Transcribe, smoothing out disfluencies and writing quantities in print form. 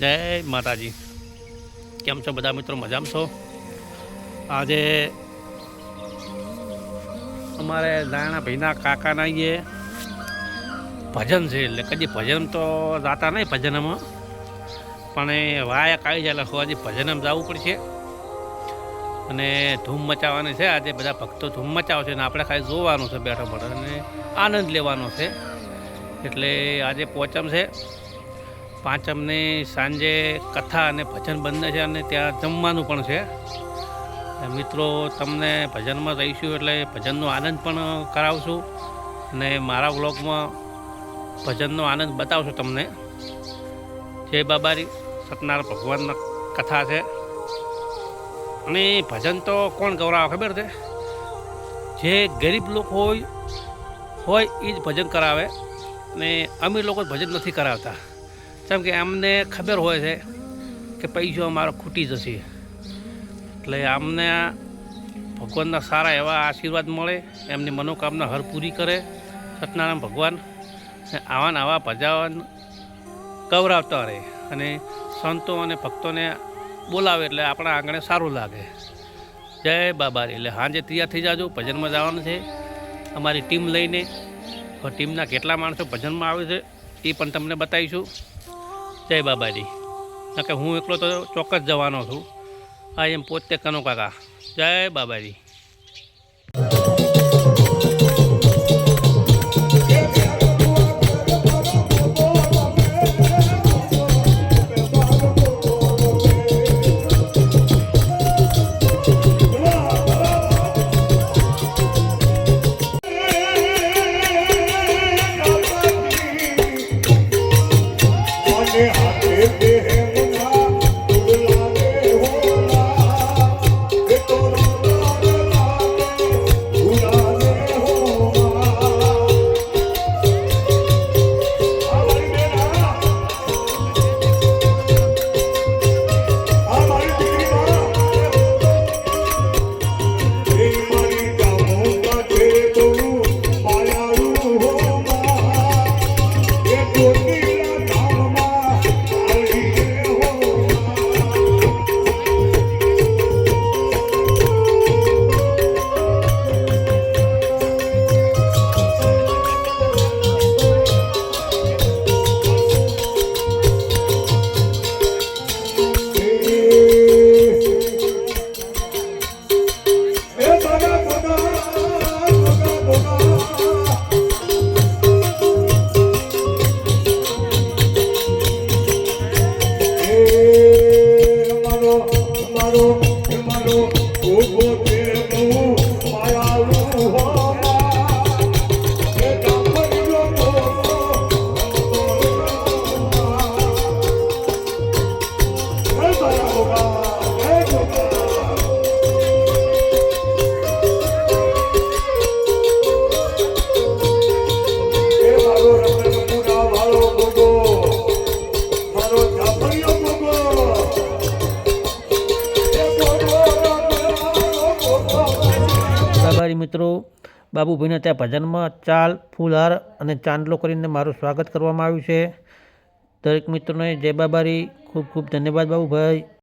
જય માતાજી। કેમ છો બધા મિત્રો? મજામાં છો? આજે અમારે દાણા ભાઈના કાકાના એ ભજન છે, એટલે કદી ભજન તો જાતા નહીં ભજનમાં, પણ એ વાયક આવી જાય એટલે હજી ભજનમાં જવું પડશે અને ધૂમ મચાવવાની છે। આજે બધા ભક્તો ધૂમ મચાવશે ને આપણે ખાલી જોવાનું છે બેઠો બેઠો અને આનંદ લેવાનો છે। એટલે આજે પોચમ છે, પાંચમની સાંજે કથા અને ભજન બંને છે અને ત્યાં જમવાનું પણ છે। મિત્રો તમને ભજનમાં રહીશું એટલે ભજનનો આનંદ પણ કરાવશું અને મારા વ્લોગમાં ભજનનો આનંદ બતાવશું તમને। જય બાબારી સત્યનારાયણ ભગવાનના કથા છે અને ભજન તો કોણ ગૌરાવે ખબર છે? જે ગરીબ લોકો હોય એ જ ભજન કરાવે ને અમીર લોકો ભજન નથી કરાવતા, કેમ કે અમને ખબર હોય છે કે પૈસો અમારો ખૂટી જશે, એટલે અમને ભગવાનના સારા એવા આશીર્વાદ મળે, એમની મનોકામના હર પૂરી કરે સત્યનારાયણ ભગવાન, ને આવા ને આવા ભજન ગૌરાવતા રહે અને સંતો અને ભક્તોને બોલાવે એટલે આપણા આંગણે સારું લાગે। જય બાબારી। એટલે સાંજે તૈયાર થઈ જાજો, ભજનમાં જવાનું છે અમારી ટીમ લઈને। ટીમના કેટલા માણસો ભજનમાં આવે છે એ પણ તમને બતાવીશું। જય બાબાજી। કે હું એકલો તો ચોક્કસ જવાનો છું, આ એમ પોતે કનો કાકા। જય બાબાજી। બાબારી મિત્રો, બાબુભાઈને ત્યાં ભજનમાં ચાલ, ફૂલહાર અને ચાંદલો કરીને મારું સ્વાગત કરવામાં આવ્યું છે। દરેક મિત્રોને જય બાબારી, ખૂબ ખૂબ ધન્યવાદ બાબુભાઈ।